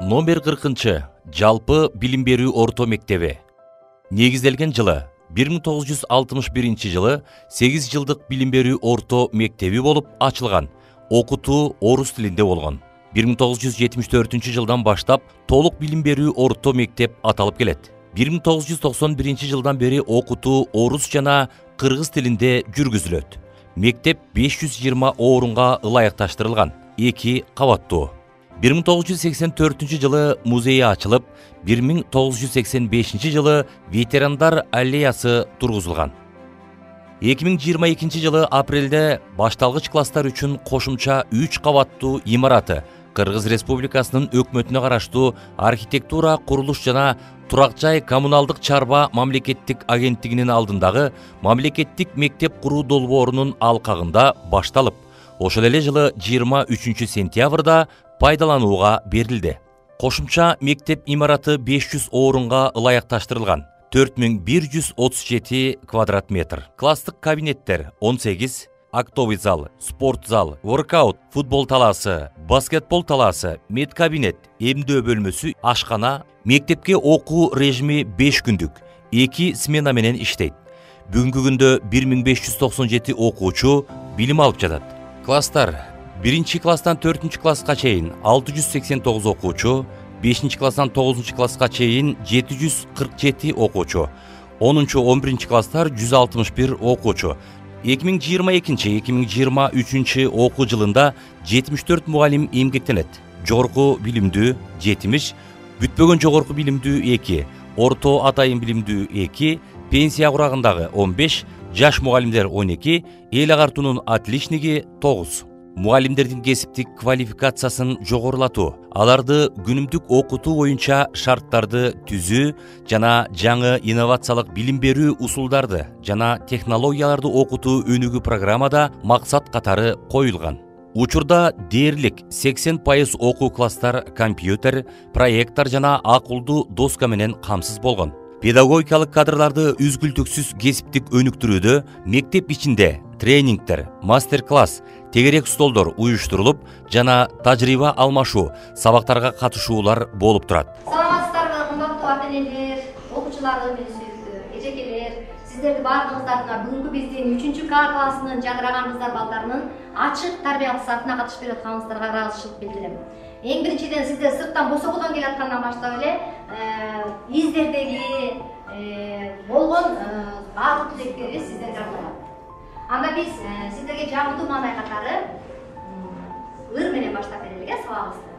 Номер 40 жалпы билим берүү орто мектеби. Негизделген жылы 1961 жылы 8 жылдык билим берүү орто мектеби болуп ачылган. Окутуу орус тилинде болгон. 1974 жылдан баштап толук билим берүү орто мектеп аталып келет. 1991 жылдан бери окутуу орус жана кыргыз тилинде жүргүзүлөт. Мектеп 520 орунга ылайыкташтырылган, 2 кабаттуу. 1984 жылы музейи ачылып, 1985 жылы ветерандар аллеясы тургузулган. 2022 жылы апрелде башталгыч класстар үчүн кошумча 3 кабаттуу имараты Кыргыз Республикасынын өкмөтүнө караштуу архитектура, курулуш жана турак жай коммуналдык чарба мамлекеттик агенттигинин алдындагы мамлекеттик мектеп куруу долбоорунун алкагында башталып, ошол эле жылы 23 сентябрда пайдаланууга берилди. Кошумча мектеп имараты 500 орунга ылайыкташтырылган, 4137 квадрат метр. Класстык кабинеттер 18, актовый зал, спорт зал, воркаут, футбол талаасы, баскетбол талаасы, медкабинет, эмдөө бөлмөсү, ашкана. Мектепке окуу режими 5 күндүк, 2 смена менен иштейт. Бүгүнкү күндө 1597 окуучу билим алып жатат. Класстар 1 класстан 4 класска чейин 689 окуучу, 5 класстан 9 класска чейин 747 окуучу, 10-11 класстар 161 окуучу. 2022-2023 окуу жылында 74 мугалим эмгектенет. Жогорку билимдүү 70, бүтпөгөн жогорку билимдүү 2, орто атайын билимдүү 2, пенсия курагындагы 15, жаш мугалимдер 12, эл агартуунун отличниги 9. Мугалимдердин кесиптик квалификациясын жогорулатуу, аларды күнүмдүк окутуу боюнча шарттарды түзүү жана жаңы инновациялык билим берүү усулдарды жана технологияларды окутуу өнүгүү программада максат катары коюлган. Учурда дээрлик 80% окуу класстар компьютер, проектор жана акылдуу доска менен камсыз болгон. Педагогикалык кадрларды үзгүлтүксүз кесиптик өнүктүрүүдө мектеп ичинде тренингтер, мастер-класс, тегерек столдор уюштурулуп жана тажрыйба алмашуу, сабактарга катышуулар болуп турат. Саламатсыздарбы, кымбаттуу ата-энелер, окуучулар, эжекелер, сиздерди баардыгыңыздарга бүгүнкү биздин 3-К классынын жадыраган кыздар балдарынын ачык тарбиялык сабына катышып жатканыңыздарга ыраазычылык билдирем. Эң биринчиден сиздер сырттан босогодон келаткандан баштап эле издердеги болгон баардык тилектерибиз сиздерге арналат. Анда биз сиздерге жагымдуу маанай катары ыр менен баштап берелик сабагыбызды.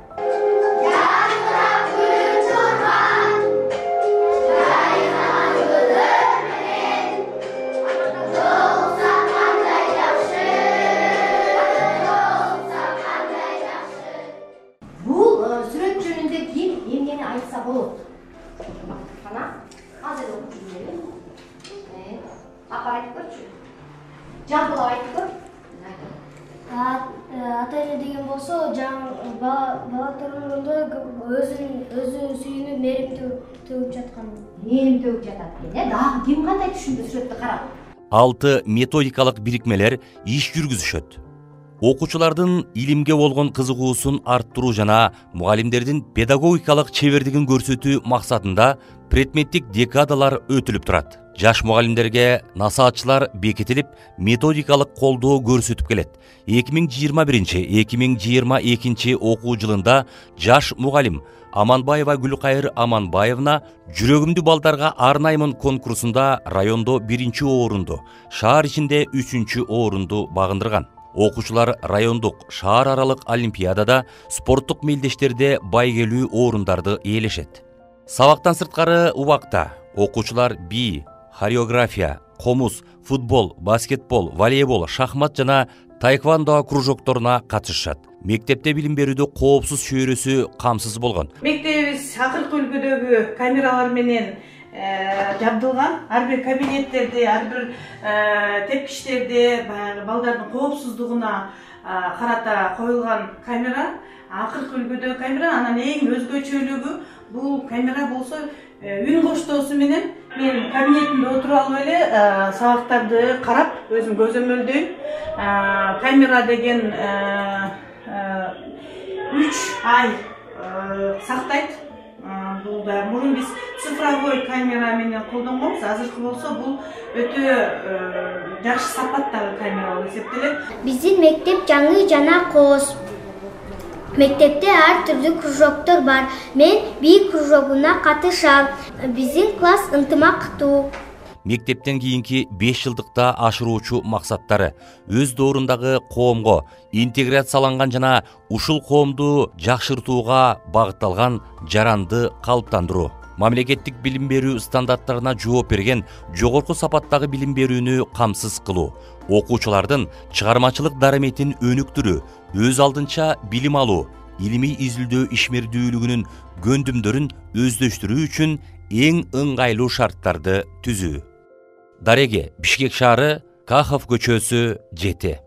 Жагымдап күн чорган, жайнаган гүлдөр менен, жолуксак кандай жакшы, жолуксак кандай жакшы. Бул сүрөт жөнүндө ким эмнени айтса болот? Кана, азыр окуп жүрөлү. Апа айтып көрчү. Жамбылап айтып көр. Ата-эне деген болсо, бала турганда өзүн сүйүнүп, мээрим төгүп жаткан. Мээрим төгүп жатат экен, дагы ким кандай түшүндү сүрөттү карап? 6 методикалык бирикмелер иш жүргүзүшөт. Окуучулардын илимге болгон кызыгуусун арттыруу жана мугалимдердин педагогикалык чебердигин көрсөтүү максатында предметтик декадалар өтүлүп турат. Жаш мугалимдерге насаатчылар бекитилип, методикалык колдоо көрсөтүп келет. 2021-2022 окуу жылында жаш мугалим Аманбаева Гүлкайыр Аманбаевна жүрөгүмдүү балдарга арнаймын конкурсунда райондо 1 орунду, шаар ичинде 3 орунду багындырган. Окуучулар райондук, шаар аралык олимпиадада, спорттук мелдештерде байгелүү орундарды ээлешет. Сабактан сырткары убакта окуучулар би, хореография, комуз, футбол, баскетбол, волейбол, шахмат жана таэквондо кружокторуна катышышат. Мектепте билим берүүдө коопсуз чөйрөсү камсыз болгон. Мектебибиз акыркы үлгүдөгү камералар менен жабдылган. Ар бир кабинеттерде, ар бир тепкичтерде балдардын коопсуздугуна карата коюлган камера, акыркы үлгүдөгү камера. Анан эң өзгөчөлүгү бул камера болсо үн коштоосу менен мен кабинетимде отуруп алып эле сабактарды карап өзүм көзөмөлдөйм. Камера деген 3 ай сактайт. Бул да мурун биз цифровой камера менен колдонгонбуз. Азыркы болсо бул өтө жакшы сапаттагы камера болуп эсептелет. Биздин мектеп жаңы жана кооз. Мектепте ар түрдүү кружоктор бар. Мен би кружогуна катышам. Биздин класс ынтымактуу. Мектептен кийинки 5 жылдыкта ашыруучу максаттары өз доорундагы коомго интеграцияланган жана ушул коомду жакшыртууга багытталган жаранды калыптандыруу, мамлекеттик билим берүү стандарттарына жооп берген жогорку сапаттагы билим берүүнү камсыз кылуу, окуучулардын чыгармачылык дараметин өнүктүрүү, өз алдынча билим алуу, илимий изилдөө ишмердүүлүгүнүн көндүмдөрүн өздөштүрүү үчүн эң ыңгайлуу шарттарды түзүү. Дареге, Бишкек шаары, Кахов көчөсү 7.